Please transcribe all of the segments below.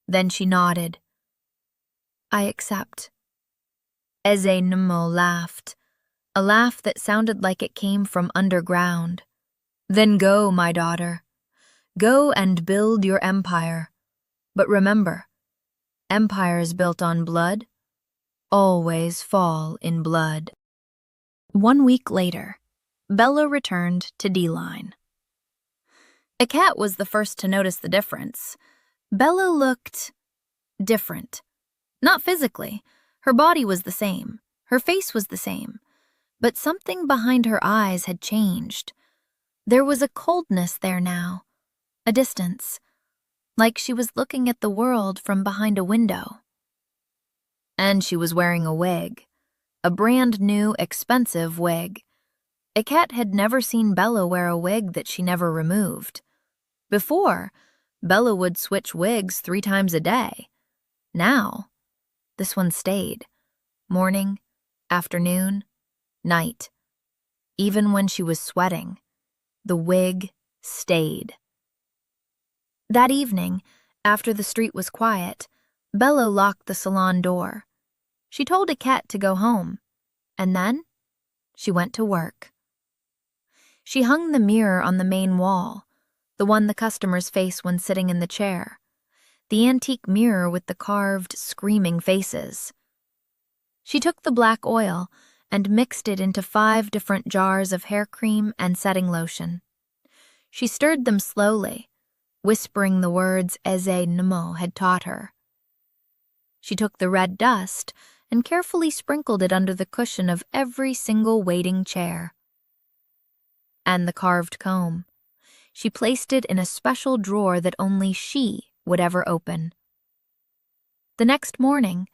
Then she nodded. "I accept." Eze Nmo laughed, a laugh that sounded like it came from underground. "Then go, my daughter. Go and build your empire. But remember, empires built on blood always fall in blood." 1 week later, Bella returned to D-Line. Cat was the first to notice the difference. Bella looked different. Not physically. Her body was the same. Her face was the same. But something behind her eyes had changed. There was a coldness there now, a distance, like she was looking at the world from behind a window. And she was wearing a wig, a brand new, expensive wig. Cat had never seen Bella wear a wig that she never removed. Before, Bella would switch wigs 3 times a day. Now, this one stayed. Morning, afternoon, night. Even when she was sweating, the wig stayed. That evening, after the street was quiet, Bella locked the salon door. She told Cat to go home, and then she went to work. She hung the mirror on the main wall, the one the customers face when sitting in the chair, the antique mirror with the carved, screaming faces. She took the black oil and mixed it into 5 different jars of hair cream and setting lotion. She stirred them slowly, whispering the words Eze Nmo had taught her. She took the red dust and carefully sprinkled it under the cushion of every single waiting chair. And the carved comb. She placed it in a special drawer that only she would ever open. The next morning,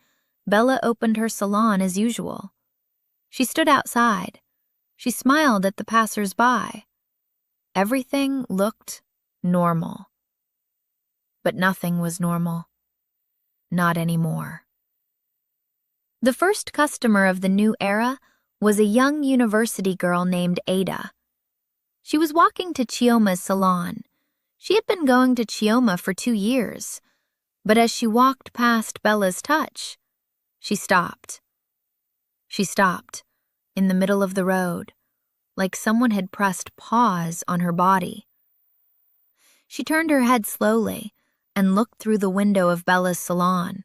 Bella opened her salon as usual. She stood outside. She smiled at the passers-by. Everything looked normal. But nothing was normal. Not anymore. The first customer of the new era was a young university girl named Ada. She was walking to Chioma's salon. She had been going to Chioma for 2 years, but as she walked past Bella's touch, she stopped. She stopped, in the middle of the road, like someone had pressed pause on her body. She turned her head slowly and looked through the window of Bella's salon.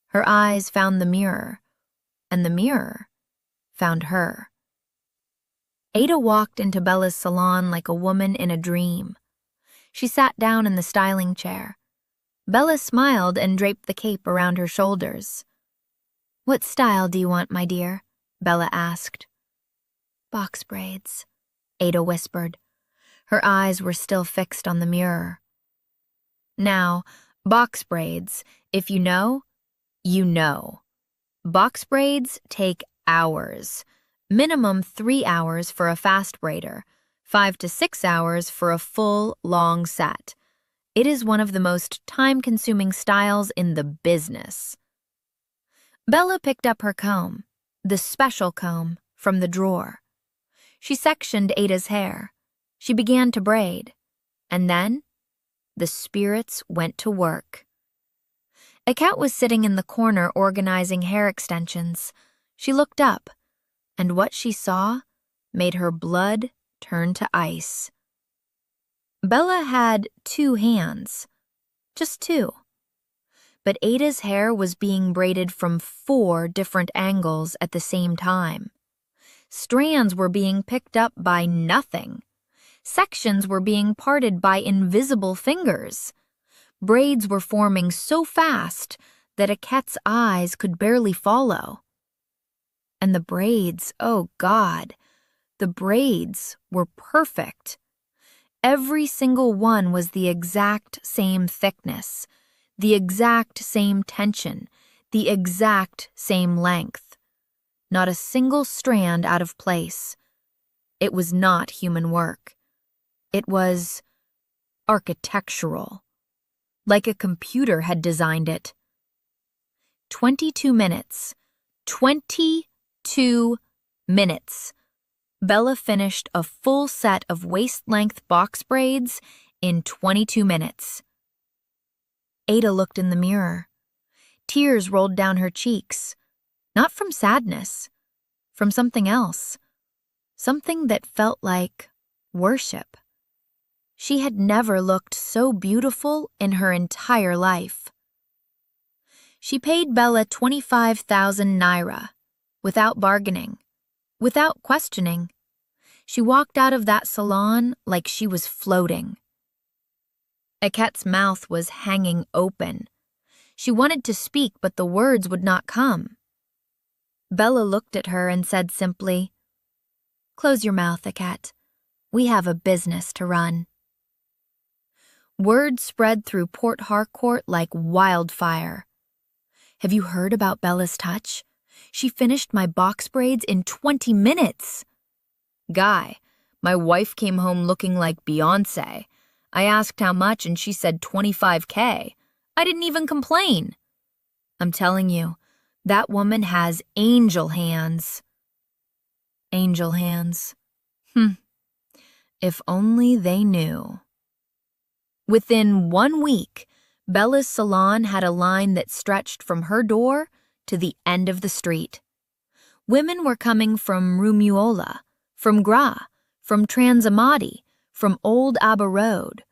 Her eyes found the mirror, and the mirror found her. Ada walked into Bella's salon like a woman in a dream. She sat down in the styling chair. Bella smiled and draped the cape around her shoulders. "What style do you want, my dear?" Bella asked. "Box braids," Ada whispered. Her eyes were still fixed on the mirror. Now, box braids, if you know, you know. Box braids take hours. Minimum 3 hours for a fast braider, 5 to 6 hours for a full, long set. It is one of the most time-consuming styles in the business. Bella picked up her comb, the special comb, from the drawer. She sectioned Ada's hair. She began to braid. And then, the spirits went to work. Cat was sitting in the corner organizing hair extensions. She looked up, and what she saw made her blood turn to ice. Bella had 2 hands, just 2. But Ada's hair was being braided from 4 different angles at the same time. Strands were being picked up by nothing. Sections were being parted by invisible fingers. Braids were forming so fast that Cat's eyes could barely follow. And the braids, oh God, the braids were perfect. Every single one was the exact same thickness, the exact same tension, the exact same length. Not a single strand out of place. It was not human work. It was architectural, like a computer had designed it. 22 minutes. 22 minutes. Bella finished a full set of waist-length box braids in 22 minutes. Ada looked in the mirror. Tears rolled down her cheeks, not from sadness, from something else, something that felt like worship. She had never looked so beautiful in her entire life. She paid Bella 25,000 naira, without bargaining, without questioning. She walked out of that salon like she was floating. Eket's mouth was hanging open. She wanted to speak, but the words would not come. Bella looked at her and said simply, "Close your mouth, Eket. We have a business to run." Word spread through Port Harcourt like wildfire. "Have you heard about Bella's touch? She finished my box braids in 20 minutes. Guy, my wife came home looking like Beyoncé. I asked how much and she said 25K. I didn't even complain. I'm telling you, that woman has angel hands." Angel hands. If only they knew. Within 1 week, Bella's salon had a line that stretched from her door to the end of the street. Women were coming from Rumuola, from Gra, from Transamadi, from Old Abba Road.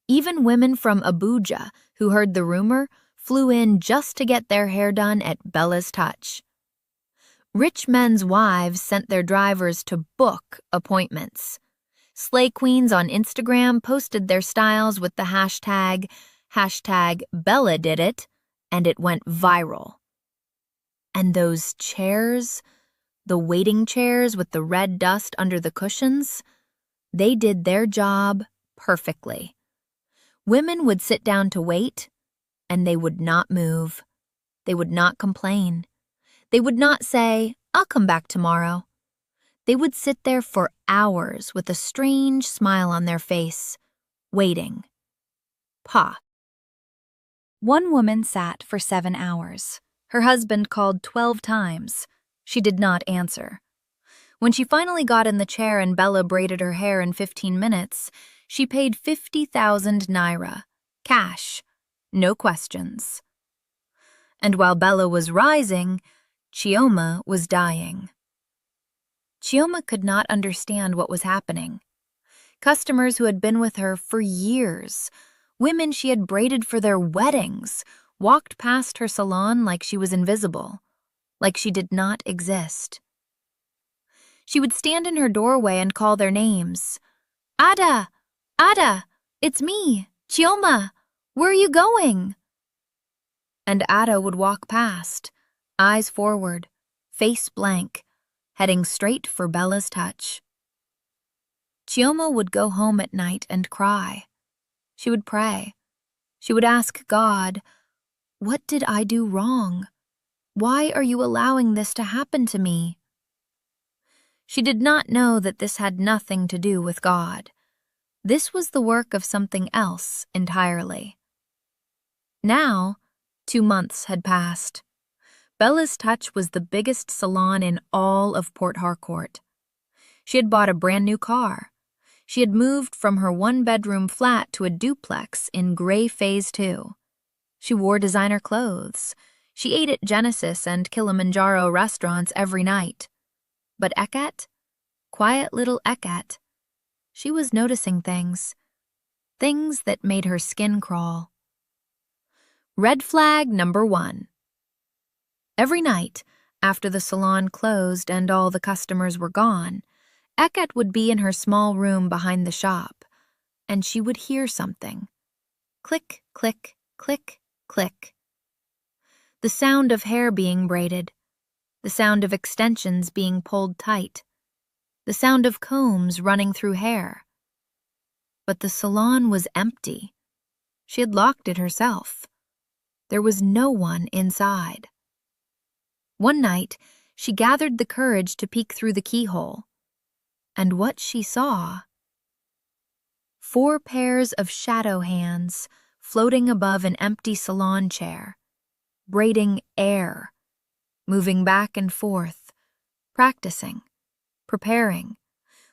Even women from Abuja, who heard the rumor, flew in just to get their hair done at Bella's touch. Rich men's wives sent their drivers to book appointments. Slay queens on Instagram posted their styles with the hashtag Bella did it, and it went viral. And those chairs, the waiting chairs with the red dust under the cushions, they did their job perfectly. Women would sit down to wait, and they would not move. They would not complain. They would not say, "I'll come back tomorrow." They would sit there for hours with a strange smile on their face, waiting. Pa. One woman sat for 7 hours. Her husband called 12 times. She did not answer. When she finally got in the chair and Bella braided her hair in 15 minutes, she paid 50,000 naira, cash, no questions. And while Bella was rising, Chioma was dying. Chioma could not understand what was happening. Customers who had been with her for years, women she had braided for their weddings, walked past her salon like she was invisible, like she did not exist. She would stand in her doorway and call their names. "Ada! Ada! It's me, Chioma! Where are you going?" And Ada would walk past, eyes forward, face blank, heading straight for Bella's touch. Chioma would go home at night and cry. She would pray. She would ask God, "What did I do wrong? Why are you allowing this to happen to me?" She did not know that this had nothing to do with God. This was the work of something else entirely. Now, 2 months had passed. Bella's Touch was the biggest salon in all of Port Harcourt. She had bought a brand new car. She had moved from her 1-bedroom flat to a duplex in Gray Phase 2. She wore designer clothes. She ate at Genesis and Kilimanjaro restaurants every night. But Eket, quiet little Eket, she was noticing things that made her skin crawl. Red flag number 1. Every night, after the salon closed and all the customers were gone, Eket would be in her small room behind the shop, and she would hear something. Click, click, click, click. The sound of hair being braided, the sound of extensions being pulled tight, the sound of combs running through hair. But the salon was empty. She had locked it herself. There was no one inside. One night, she gathered the courage to peek through the keyhole. And what she saw? 4 pairs of shadow hands floating above an empty salon chair, braiding air, moving back and forth, practicing, preparing,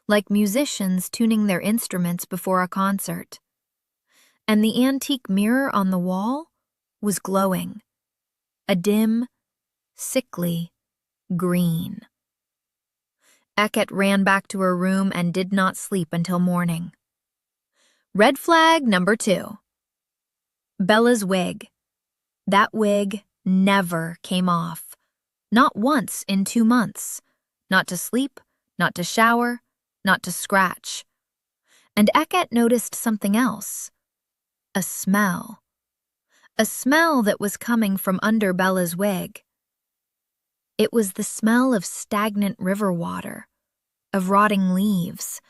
like musicians tuning their instruments before a concert. And the antique mirror on the wall was glowing, a dim, sickly green. Eket ran back to her room and did not sleep until morning. Red flag number 2. Bella's wig. That wig never came off. Not once in 2 months. Not to sleep, not to shower, not to scratch. And Eket noticed something else. A smell. A smell that was coming from under Bella's wig. It was the smell of stagnant river water, of rotting leaves,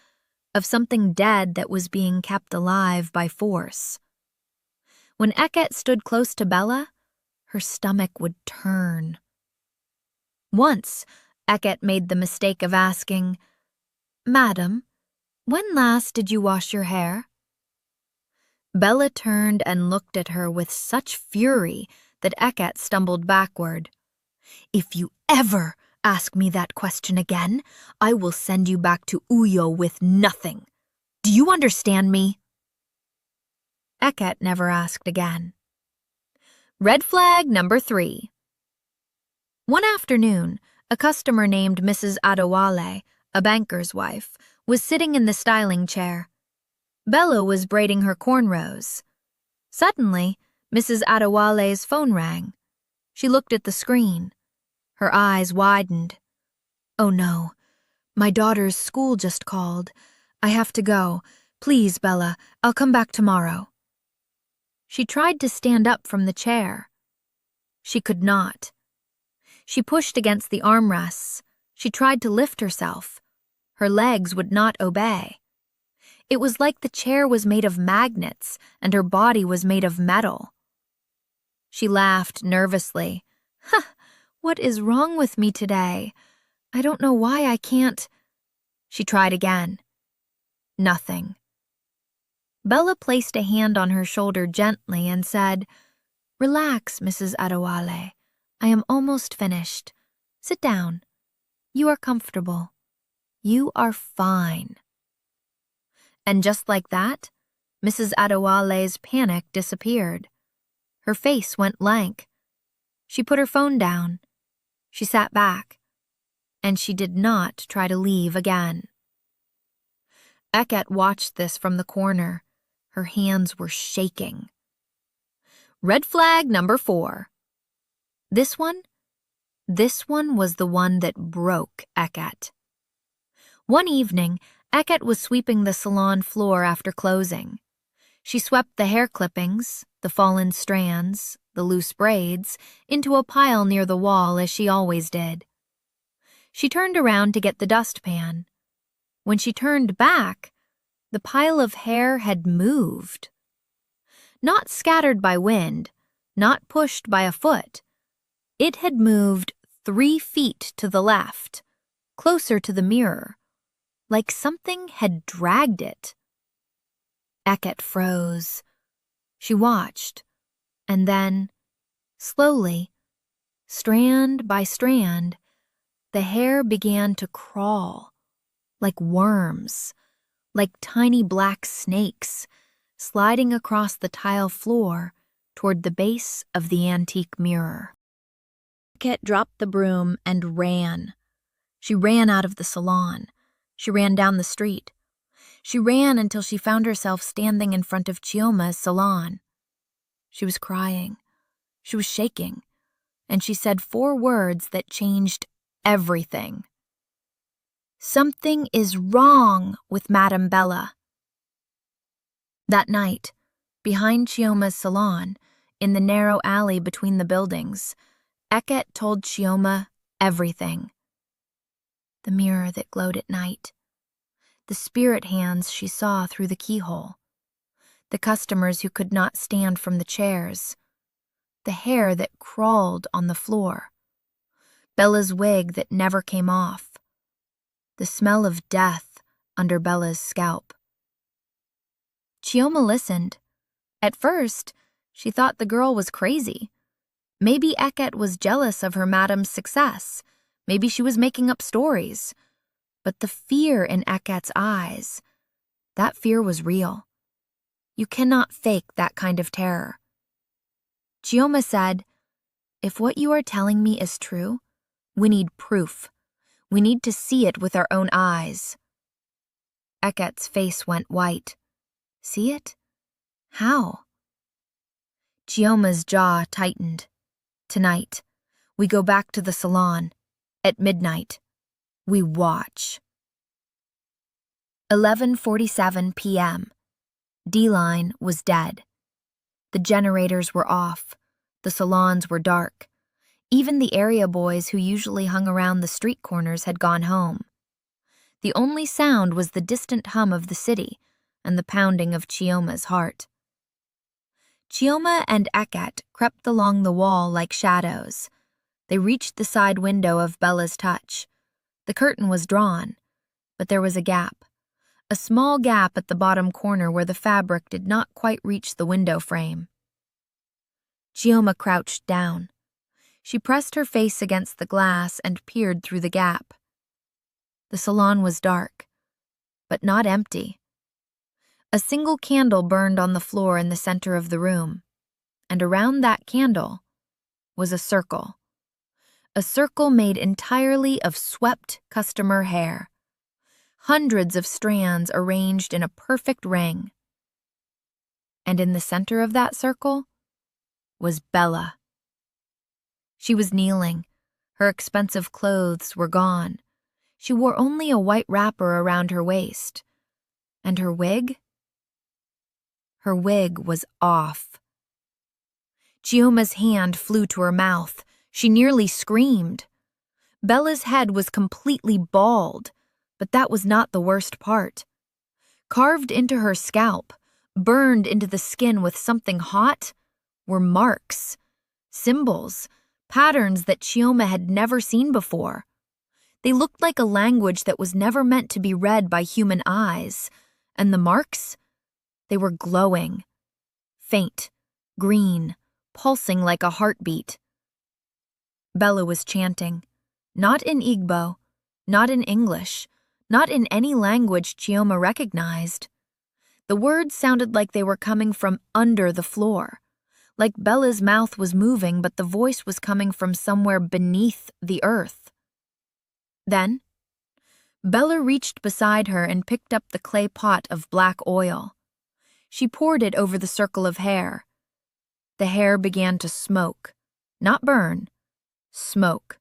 of something dead that was being kept alive by force. When Eket stood close to Bella, her stomach would turn. Once, Eket made the mistake of asking, "Madam, when last did you wash your hair?" Bella turned and looked at her with such fury that Eket stumbled backward. "If you ever ask me that question again, I will send you back to Uyo with nothing. Do you understand me?" Eket never asked again. Red flag number 3. One afternoon, a customer named Mrs. Adewale, a banker's wife, was sitting in the styling chair. Bella was braiding her cornrows. Suddenly, Mrs. Adewale's phone rang. She looked at the screen. Her eyes widened. "Oh no, my daughter's school just called. I have to go. Please, Bella, I'll come back tomorrow." She tried to stand up from the chair. She could not. She pushed against the armrests. She tried to lift herself. Her legs would not obey. It was like the chair was made of magnets and her body was made of metal. She laughed nervously. What is wrong with me today? I don't know why I can't." She tried again. Nothing. Bella placed a hand on her shoulder gently and said, "Relax, Mrs. Adewale. I am almost finished. Sit down. You are comfortable. You are fine." And just like that, Mrs. Adewale's panic disappeared. Her face went blank. She put her phone down. She sat back. And she did not try to leave again. Eket watched this from the corner. Her hands were shaking. Red flag number 4. This one was the one that broke Eket. One evening, Eket was sweeping the salon floor after closing. She swept the hair clippings, the fallen strands, the loose braids, into a pile near the wall as she always did. She turned around to get the dustpan. When she turned back, the pile of hair had moved. Not scattered by wind, not pushed by a foot. It had moved 3 feet to the left, closer to the mirror, like something had dragged it. Eket froze. She watched, and then, slowly, strand by strand, the hair began to crawl, like worms, like tiny black snakes, sliding across the tile floor toward the base of the antique mirror. Eket dropped the broom and ran. She ran out of the salon. She ran down the street. She ran until she found herself standing in front of Chioma's salon. She was crying. She was shaking. And she said 4 words that changed everything. "Something is wrong with Madame Bella." That night, behind Chioma's salon, in the narrow alley between the buildings, Eket told Chioma everything. The mirror that glowed at night, the spirit hands she saw through the keyhole, the customers who could not stand from the chairs, the hair that crawled on the floor, Bella's wig that never came off, the smell of death under Bella's scalp. Chioma listened. At first, she thought the girl was crazy. Maybe Eket was jealous of her madam's success. Maybe she was making up stories. But the fear in Eket's eyes, that fear was real. You cannot fake that kind of terror. Chioma said, "If what you are telling me is true, we need proof. We need to see it with our own eyes." Eket's face went white. "See it? How?" Chioma's jaw tightened. "Tonight, we go back to the salon. At midnight, we watch." 11:47 p.m. D-Line was dead. The generators were off. The salons were dark. Even the area boys who usually hung around the street corners had gone home. The only sound was the distant hum of the city and the pounding of Chioma's heart. Chioma and Eket crept along the wall like shadows. They reached the side window of Bella's touch. The curtain was drawn, but there was a gap. A small gap at the bottom corner where the fabric did not quite reach the window frame. Chioma crouched down. She pressed her face against the glass and peered through the gap. The salon was dark, but not empty. A single candle burned on the floor in the center of the room, and around that candle was a circle made entirely of swept customer hair. Hundreds of strands arranged in a perfect ring. And in the center of that circle was Bella. She was kneeling. Her expensive clothes were gone. She wore only a white wrapper around her waist. And her wig? Her wig was off. Chioma's hand flew to her mouth. She nearly screamed. Bella's head was completely bald, but that was not the worst part. Carved into her scalp, burned into the skin with something hot, were marks, symbols, patterns that Chioma had never seen before. They looked like a language that was never meant to be read by human eyes, and the marks? They were glowing, faint, green, pulsing like a heartbeat. Bella was chanting, not in Igbo, not in English, not in any language Chioma recognized. The words sounded like they were coming from under the floor, like Bella's mouth was moving, but the voice was coming from somewhere beneath the earth. Then, Bella reached beside her and picked up the clay pot of black oil. She poured it over the circle of hair. The hair began to smoke, not burn, smoke.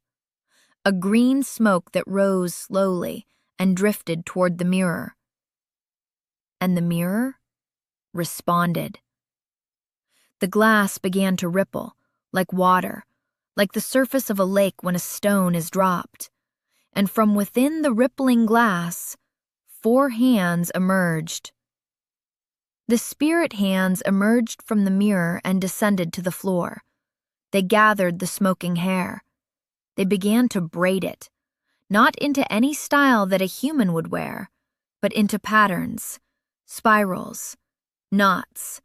A green smoke that rose slowly and drifted toward the mirror. And the mirror responded. The glass began to ripple, like water, like the surface of a lake when a stone is dropped. And from within the rippling glass, 4 hands emerged. The spirit hands emerged from the mirror and descended to the floor. They gathered the smoking hair. They began to braid it, not into any style that a human would wear, but into patterns, spirals, knots,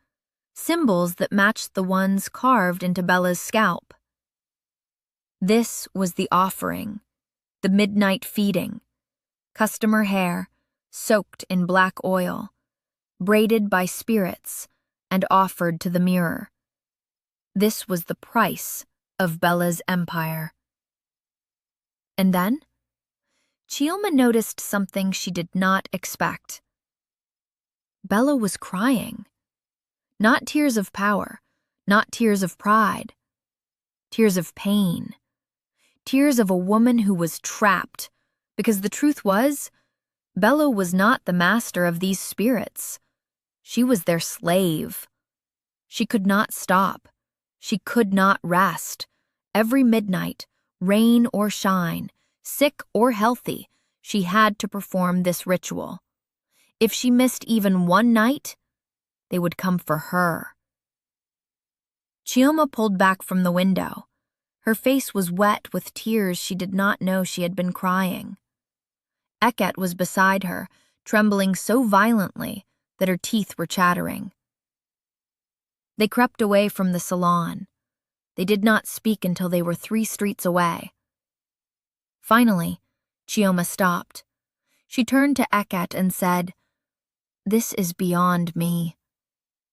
symbols that matched the ones carved into Bella's scalp. This was the offering, the midnight feeding, customer hair soaked in black oil, braided by spirits and offered to the mirror. This was the price of Bella's empire. And then, Chioma noticed something she did not expect. Bella was crying. Not tears of power, not tears of pride. Tears of pain. Tears of a woman who was trapped, because the truth was, Bella was not the master of these spirits. She was their slave. She could not stop. She could not rest. Every midnight, rain or shine, sick or healthy, she had to perform this ritual. If she missed even one night, they would come for her. Chioma pulled back from the window. Her face was wet with tears she did not know she had been crying. Eket was beside her, trembling so violently that her teeth were chattering. They crept away from the salon. They did not speak until they were 3 streets away. Finally, Chioma stopped. She turned to Eket and said, "This is beyond me.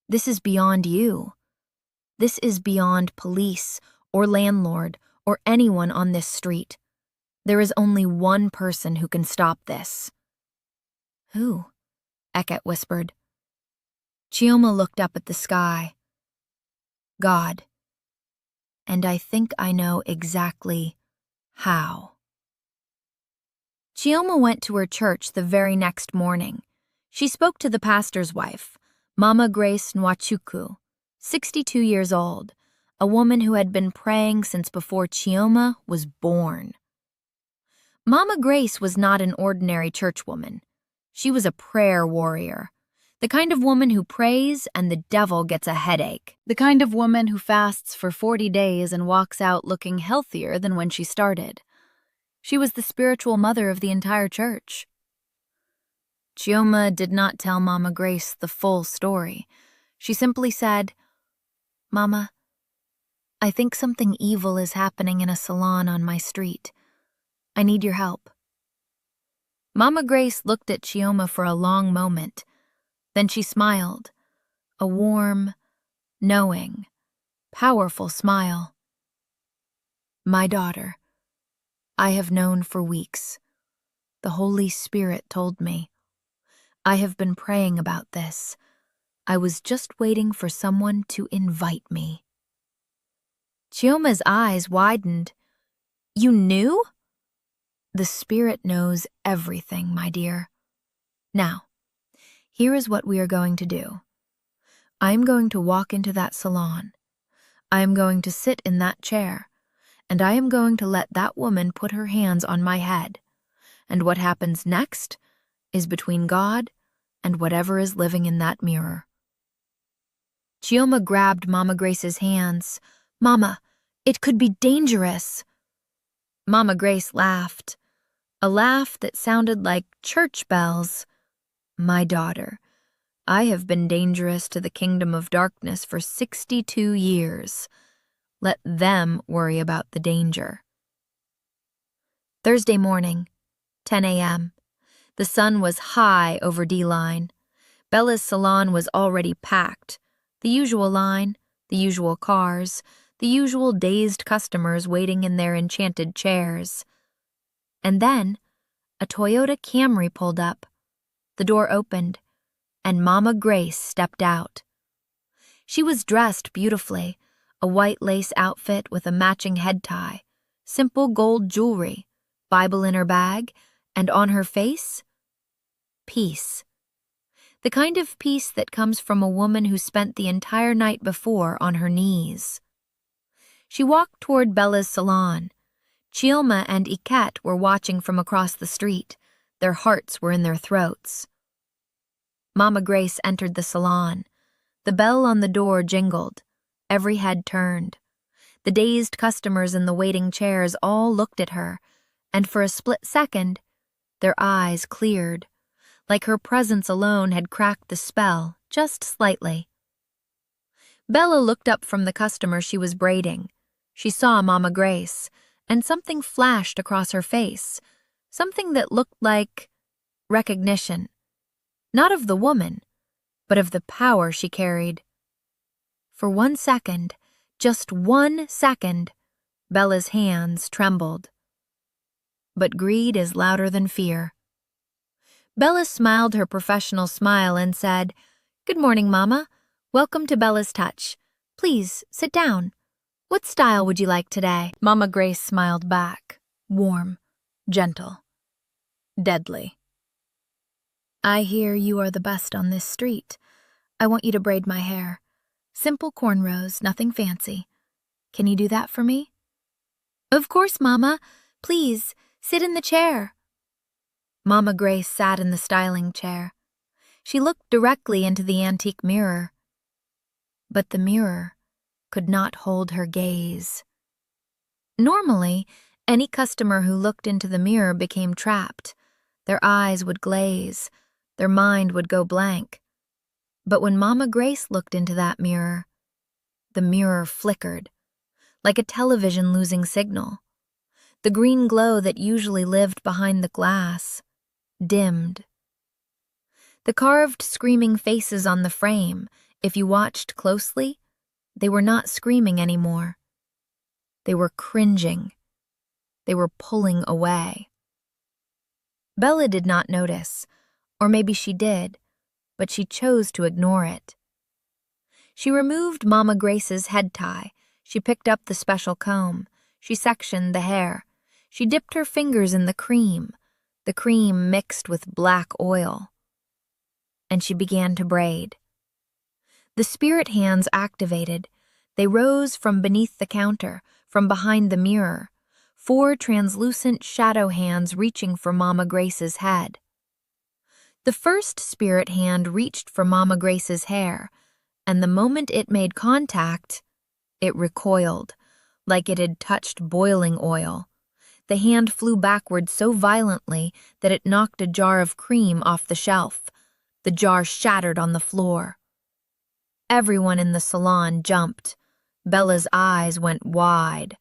This is beyond you. This is beyond police or landlord or anyone on this street. There is only one person who can stop this." "Who?" Eket whispered. Chioma looked up at the sky. "God. And I think I know exactly how." Chioma went to her church the very next morning. She spoke to the pastor's wife, Mama Grace Nwachukwu, 62 years old, a woman who had been praying since before Chioma was born. Mama Grace was not an ordinary churchwoman. She was a prayer warrior, the kind of woman who prays and the devil gets a headache, the kind of woman who fasts for 40 days and walks out looking healthier than when she started. She was the spiritual mother of the entire church. Chioma did not tell Mama Grace the full story. She simply said, "Mama, I think something evil is happening in a salon on my street. I need your help." Mama Grace looked at Chioma for a long moment. Then she smiled, a warm, knowing, powerful smile. "My daughter, I have known for weeks. The Holy Spirit told me. I have been praying about this. I was just waiting for someone to invite me." Chioma's eyes widened. "You knew?" "The Spirit knows everything, my dear. Now, here is what we are going to do. I am going to walk into that salon. I am going to sit in that chair, and I am going to let that woman put her hands on my head. And what happens next is between God and whatever is living in that mirror." Chioma grabbed Mama Grace's hands. "Mama, it could be dangerous." Mama Grace laughed, a laugh that sounded like church bells. "My daughter, I have been dangerous to the kingdom of darkness for 62 years. Let them worry about the danger." Thursday morning, 10 a.m. The sun was high over D-Line. Bella's salon was already packed. The usual line, the usual cars, the usual dazed customers waiting in their enchanted chairs. And then, a Toyota Camry pulled up. The door opened, and Mama Grace stepped out. She was dressed beautifully, a white lace outfit with a matching head tie, simple gold jewelry, Bible in her bag, and on her face, peace. The kind of peace that comes from a woman who spent the entire night before on her knees. She walked toward Bella's salon. Chioma and Iket were watching from across the street. Their hearts were in their throats. Mama Grace entered the salon. The bell on the door jingled. Every head turned. The dazed customers in the waiting chairs all looked at her, and for a split second, their eyes cleared, like her presence alone had cracked the spell just slightly. Bella looked up from the customer she was braiding. She saw Mama Grace, and something flashed across her face, something that looked like recognition, not of the woman, but of the power she carried. For 1 second, just 1 second, Bella's hands trembled. But greed is louder than fear. Bella smiled her professional smile and said, "Good morning, Mama. Welcome to Bella's Touch. Please, sit down. What style would you like today?" Mama Grace smiled back, warm, gentle, deadly. "I hear you are the best on this street. I want you to braid my hair. Simple cornrows, nothing fancy. Can you do that for me?" "Of course, Mama. Please, sit in the chair." Mama Grace sat in the styling chair. She looked directly into the antique mirror. But the mirror could not hold her gaze. Normally, any customer who looked into the mirror became trapped. Their eyes would glaze, their mind would go blank. But when Mama Grace looked into that mirror, the mirror flickered, like a television losing signal. The green glow that usually lived behind the glass dimmed. The carved, screaming faces on the frame, if you watched closely, They were not screaming anymore. They were cringing. They were pulling away. Bella did not notice, or maybe she did, but she chose to ignore it. She removed Mama Grace's head tie. She picked up the special comb. She sectioned the hair. She dipped her fingers in the cream mixed with black oil. And she began to braid. The spirit hands activated. They rose from beneath the counter, from behind the mirror, 4 translucent shadow hands reaching for Mama Grace's head. The first spirit hand reached for Mama Grace's hair, and the moment it made contact, it recoiled, like it had touched boiling oil. The hand flew backward so violently that it knocked a jar of cream off the shelf. The jar shattered on the floor. Everyone in the salon jumped. Bella's eyes went wide.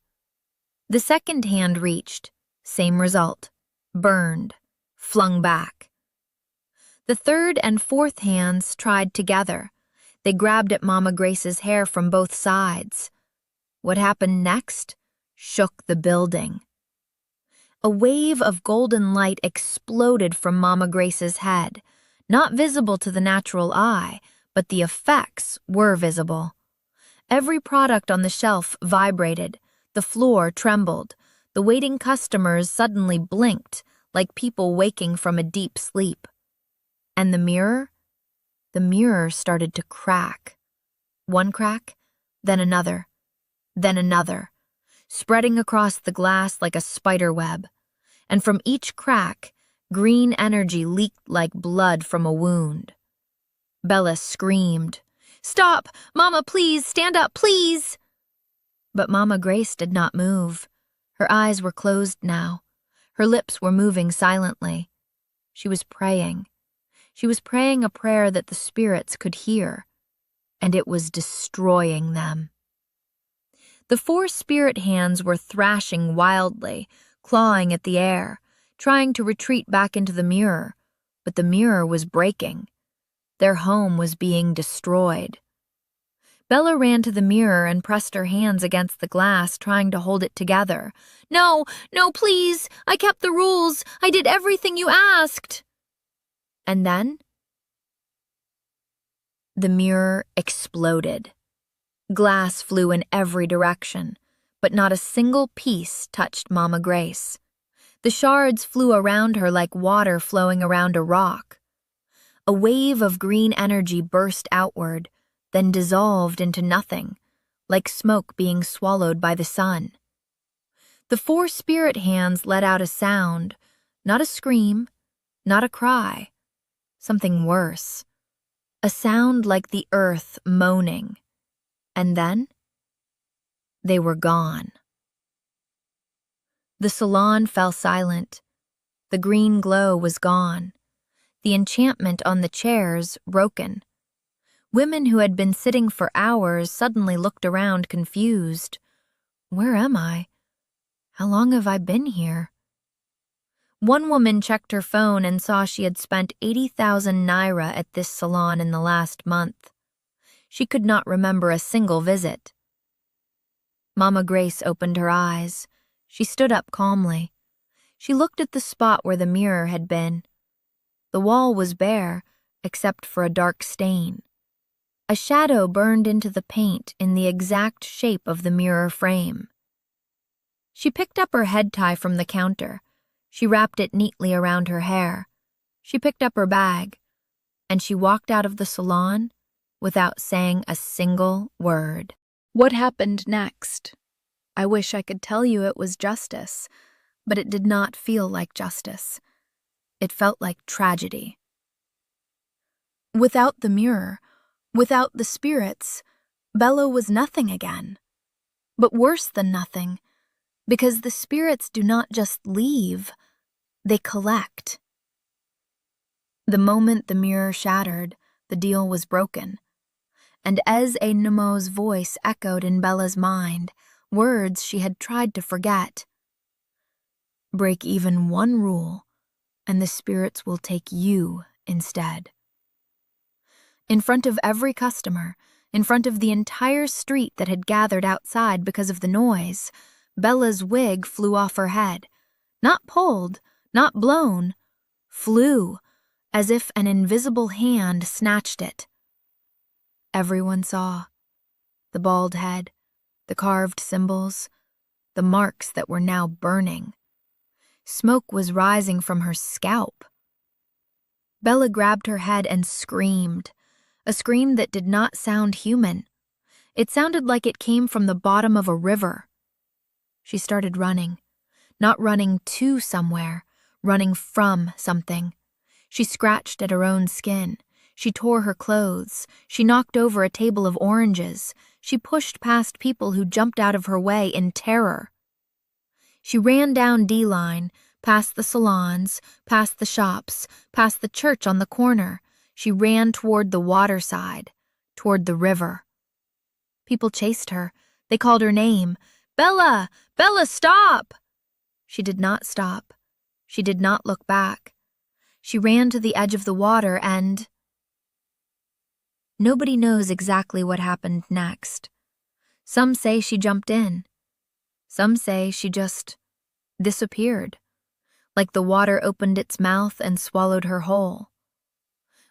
The second hand reached. Same result. Burned. Flung back. The third and fourth hands tried together. They grabbed at Mama Grace's hair from both sides. What happened next shook the building. A wave of golden light exploded from Mama Grace's head, not visible to the natural eye, but the effects were visible. Every product on the shelf vibrated, the floor trembled, the waiting customers suddenly blinked like people waking from a deep sleep. And the mirror started to crack. One crack, then another, spreading across the glass like a spider web. And from each crack, green energy leaked like blood from a wound. Bella screamed, "Stop! Mama, please, stand up, please!" But Mama Grace did not move. Her eyes were closed now. Her lips were moving silently. She was praying. She was praying a prayer that the spirits could hear, and it was destroying them. The 4 spirit hands were thrashing wildly, clawing at the air, trying to retreat back into the mirror, but the mirror was breaking. Their home was being destroyed. Bella ran to the mirror and pressed her hands against the glass, trying to hold it together. "No, no, please! I kept the rules! I did everything you asked!" And then, the mirror exploded. Glass flew in every direction, but not a single piece touched Mama Grace. The shards flew around her like water flowing around a rock. A wave of green energy burst outward, then dissolved into nothing, like smoke being swallowed by the sun. The 4 spirit hands let out a sound, not a scream, not a cry, something worse. A sound like the earth moaning. And then, they were gone. The salon fell silent. The green glow was gone. The enchantment on the chairs broken. Women who had been sitting for hours suddenly looked around confused. Where am I? How long have I been here? One woman checked her phone and saw she had spent 80,000 naira at this salon in the last month. She could not remember a single visit. Mama Grace opened her eyes. She stood up calmly. She looked at the spot where the mirror had been. The wall was bare, except for a dark stain. A shadow burned into the paint in the exact shape of the mirror frame. She picked up her head tie from the counter. She wrapped it neatly around her hair. She picked up her bag, and she walked out of the salon without saying a single word. What happened next? I wish I could tell you it was justice, but it did not feel like justice. It felt like tragedy. Without the mirror, without the spirits, Bella was nothing again. But worse than nothing, because the spirits do not just leave, they collect. The moment the mirror shattered, the deal was broken. And as Nemo's voice echoed in Bella's mind, words she had tried to forget. Break even one rule, and the spirits will take you instead. In front of every customer, in front of the entire street that had gathered outside because of the noise. Bella's wig flew off her head. Not pulled, not blown, flew, as if an invisible hand snatched it. Everyone saw. The bald head, the carved symbols, the marks that were now burning. Smoke was rising from her scalp. Bella grabbed her head and screamed, a scream that did not sound human. It sounded like it came from the bottom of a river. She started running, not running to somewhere, running from something. She scratched at her own skin. She tore her clothes. She knocked over a table of oranges. She pushed past people who jumped out of her way in terror. She ran down D-line, past the salons, past the shops, past the church on the corner. She ran toward the waterside, toward the river. People chased her. They called her name. "Bella! Bella, stop!" She did not stop. She did not look back. She ran to the edge of the water and... Nobody knows exactly what happened next. Some say she jumped in. Some say she just disappeared, like the water opened its mouth and swallowed her whole.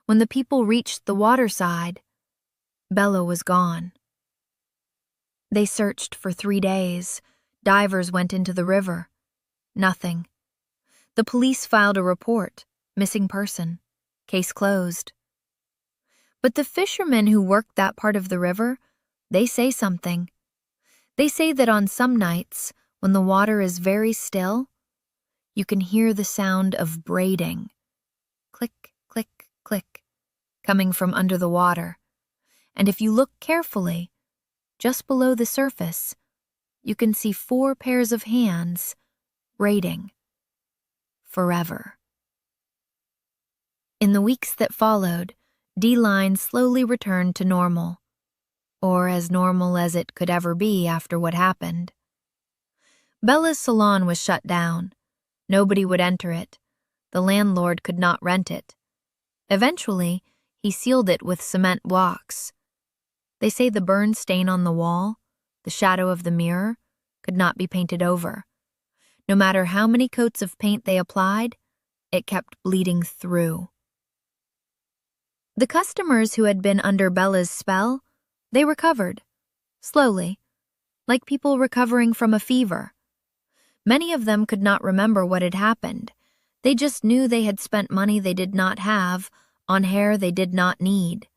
When the people reached the waterside, Bella was gone. They searched for 3 days. Divers went into the river. Nothing. The police filed a report, missing person, case closed. But the fishermen who worked that part of the river, they say something. They say that on some nights, when the water is very still, you can hear the sound of braiding. Click, click, click, coming from under the water. And if you look carefully, just below the surface, you can see 4 pairs of hands braiding. Forever. In the weeks that followed, D-line slowly returned to normal, or as normal as it could ever be after what happened. Bella's salon was shut down. Nobody would enter it. The landlord could not rent it. Eventually, he sealed it with cement blocks. They say the burn stain on the wall, the shadow of the mirror, could not be painted over. No matter how many coats of paint they applied, it kept bleeding through. The customers who had been under Bella's spell, they recovered, slowly, like people recovering from a fever. Many of them could not remember what had happened. They just knew they had spent money they did not have on hair they did not need.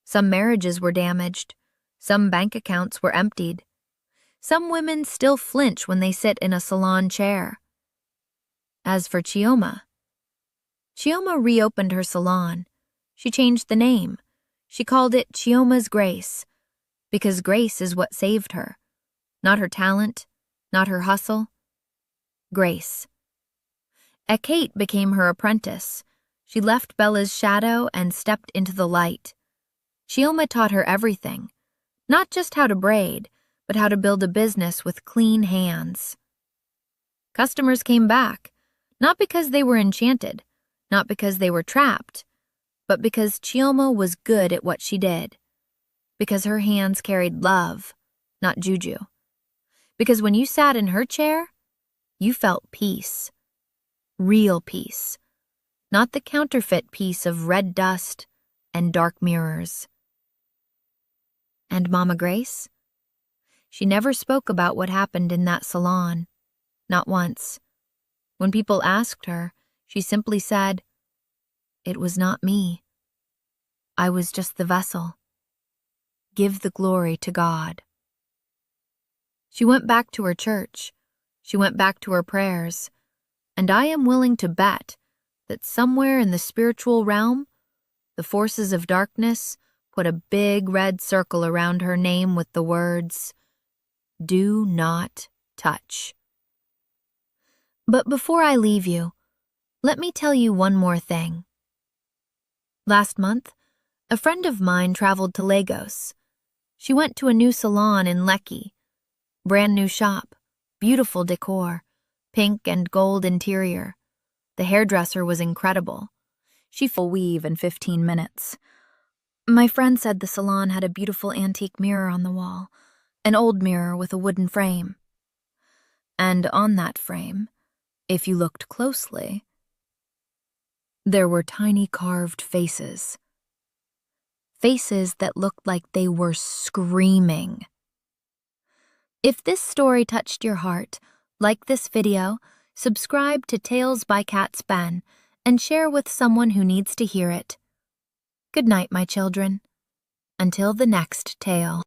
Some marriages were damaged. Some bank accounts were emptied. Some women still flinch when they sit in a salon chair. As for Chioma reopened her salon. She changed the name. She called it Chioma's Grace, because grace is what saved her. Not her talent, not her hustle. Grace. Kate became her apprentice. She left Bella's shadow and stepped into the light. Chioma taught her everything, not just how to braid, but how to build a business with clean hands. Customers came back, not because they were enchanted, not because they were trapped, but because Chioma was good at what she did. Because her hands carried love, not juju. Because when you sat in her chair, you felt peace. Real peace. Not the counterfeit peace of red dust and dark mirrors. And Mama Grace? She never spoke about what happened in that salon. Not once. When people asked her, she simply said, "It was not me. I was just the vessel. Give the glory to God." She went back to her church. She went back to her prayers. And I am willing to bet that somewhere in the spiritual realm, the forces of darkness put a big red circle around her name with the words, "Do not touch." But before I leave you, let me tell you one more thing. Last month, a friend of mine traveled to Lagos. She went to a new salon in Lekki. Brand new shop, beautiful decor, pink and gold interior. The hairdresser was incredible. She full weave in 15 minutes. My friend said the salon had a beautiful antique mirror on the wall, an old mirror with a wooden frame. And on that frame, if you looked closely, there were tiny carved faces. Faces that looked like they were screaming. If this story touched your heart, like this video, subscribe to Tales by Cat's Ben, and share with someone who needs to hear it. Good night, my children. Until the next tale.